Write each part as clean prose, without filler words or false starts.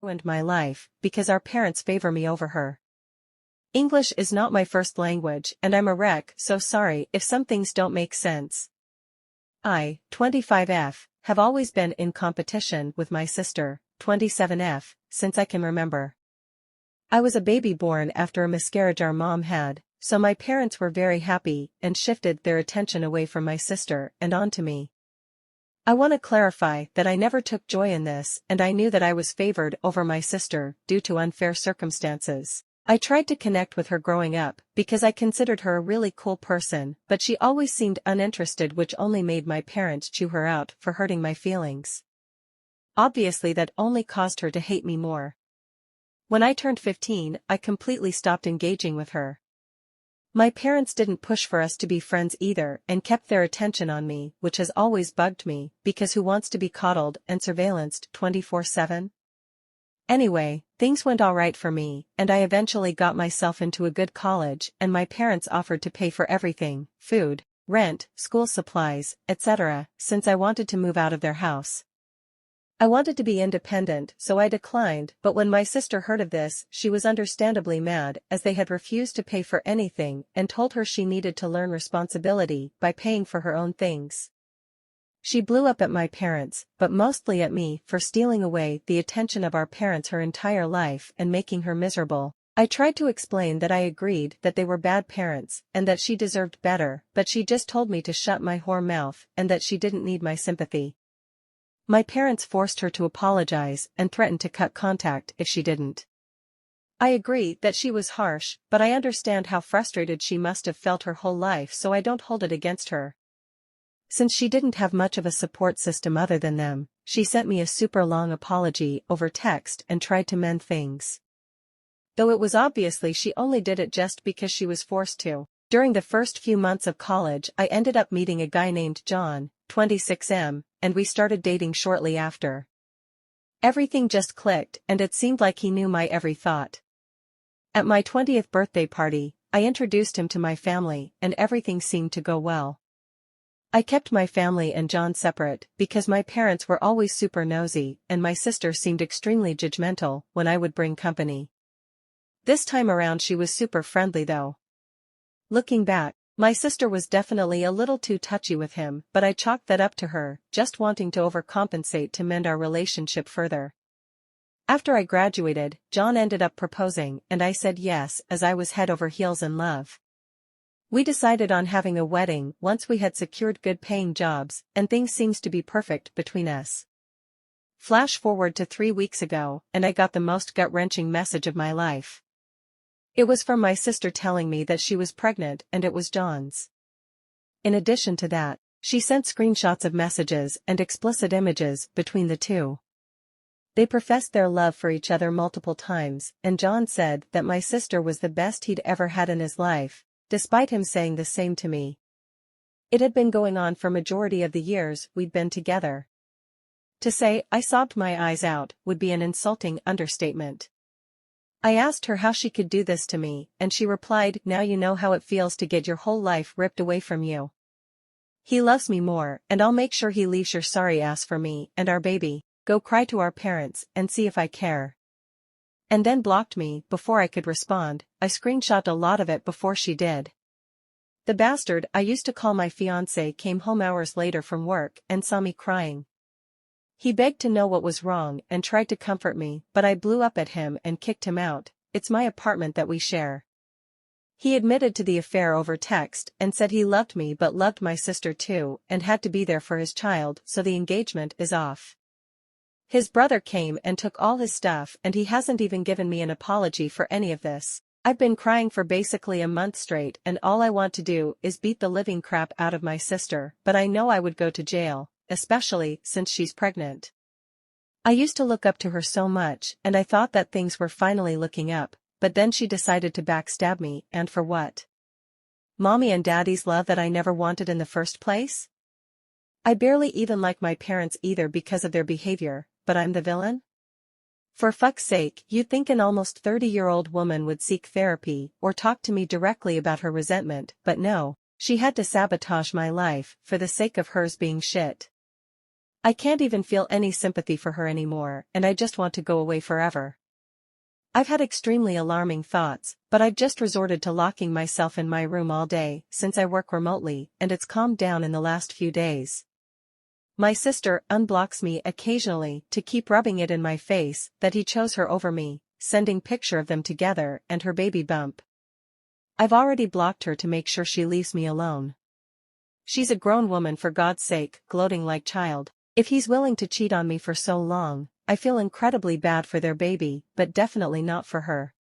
ruined my life because our parents favor me over her. English is not my first language and I'm a wreck, so sorry if some things don't make sense. I, 25F, have always been in competition with my sister, 27F, since I can remember. I was a baby born after a miscarriage our mom had, so my parents were very happy and shifted their attention away from my sister and onto me. I want to clarify that I never took joy in this and I knew that I was favored over my sister due to unfair circumstances. I tried to connect with her growing up because I considered her a really cool person, but she always seemed uninterested, which only made my parents chew her out for hurting my feelings. Obviously that only caused her to hate me more. When I turned 15, I completely stopped engaging with her. My parents didn't push for us to be friends either and kept their attention on me, which has always bugged me, because who wants to be coddled and surveillanced 24/7? Anyway, things went alright for me, and I eventually got myself into a good college and my parents offered to pay for everything, food, rent, school supplies, etc., since I wanted to move out of their house. I wanted to be independent, so I declined, but when my sister heard of this, she was understandably mad, as they had refused to pay for anything and told her she needed to learn responsibility by paying for her own things. She blew up at my parents, but mostly at me for stealing away the attention of our parents her entire life and making her miserable. I tried to explain that I agreed that they were bad parents and that she deserved better, but she just told me to shut my whore mouth and that she didn't need my sympathy. My parents forced her to apologize and threatened to cut contact if she didn't. I agree that she was harsh, but I understand how frustrated she must have felt her whole life, so I don't hold it against her. Since she didn't have much of a support system other than them, she sent me a super long apology over text and tried to mend things. Though it was obviously she only did it just because she was forced to. During the first few months of college I ended up meeting a guy named John, 26M, and we started dating shortly after. Everything just clicked and it seemed like he knew my every thought. At my 20th birthday party, I introduced him to my family and everything seemed to go well. I kept my family and John separate because my parents were always super nosy and my sister seemed extremely judgmental when I would bring company. This time around she was super friendly though. Looking back, my sister was definitely a little too touchy with him, but I chalked that up to her just wanting to overcompensate to mend our relationship further. After I graduated, John ended up proposing and I said yes as I was head over heels in love. We decided on having a wedding once we had secured good-paying jobs, and things seems to be perfect between us. Flash forward to 3 weeks ago, and I got the most gut-wrenching message of my life. It was from my sister telling me that she was pregnant and it was John's. In addition to that, she sent screenshots of messages and explicit images between the two. They professed their love for each other multiple times, and John said that my sister was the best he'd ever had in his life, despite him saying the same to me. It had been going on for majority of the years we'd been together. To say I sobbed my eyes out would be an insulting understatement. I asked her how she could do this to me, and she replied, "Now you know how it feels to get your whole life ripped away from you. He loves me more, and I'll make sure he leaves your sorry ass for me and our baby. Go cry to our parents and see if I care." And then blocked me before I could respond. I screenshot a lot of it before she did. The bastard I used to call my fiancé came home hours later from work and saw me crying. He begged to know what was wrong and tried to comfort me, but I blew up at him and kicked him out. It's my apartment that we share. He admitted to the affair over text and said he loved me but loved my sister too and had to be there for his child, so the engagement is off. His brother came and took all his stuff and he hasn't even given me an apology for any of this. I've been crying for basically a month straight and all I want to do is beat the living crap out of my sister, but I know I would go to jail, especially since she's pregnant. I used to look up to her so much and I thought that things were finally looking up, but then she decided to backstab me, and for what? Mommy and daddy's love that I never wanted in the first place? I barely even like my parents either because of their behavior, but I'm the villain? For fuck's sake, you'd think an almost 30-year-old woman would seek therapy or talk to me directly about her resentment, but no, she had to sabotage my life for the sake of hers being shit. I can't even feel any sympathy for her anymore, and I just want to go away forever. I've had extremely alarming thoughts, but I've just resorted to locking myself in my room all day since I work remotely, and it's calmed down in the last few days. My sister unblocks me occasionally to keep rubbing it in my face that he chose her over me, sending picture of them together and her baby bump. I've already blocked her to make sure she leaves me alone. She's a grown woman, for God's sake, gloating like child. If he's willing to cheat on me for so long, I feel incredibly bad for their baby, but definitely not for her.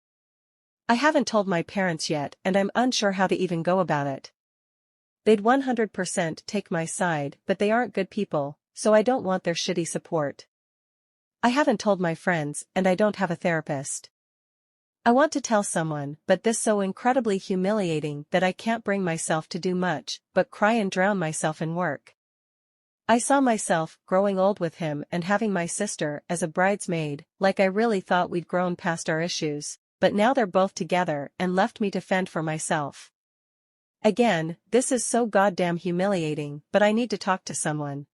I haven't told my parents yet, and I'm unsure how to even go about it. They'd 100% take my side, but they aren't good people, so I don't want their shitty support. I haven't told my friends, and I don't have a therapist. I want to tell someone, but this is so incredibly humiliating that I can't bring myself to do much but cry and drown myself in work. I saw myself growing old with him and having my sister as a bridesmaid, like I really thought we'd grown past our issues, but now they're both together and left me to fend for myself. Again, this is so goddamn humiliating, but I need to talk to someone.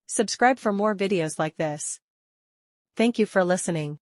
Subscribe for more videos like this. Thank you for listening.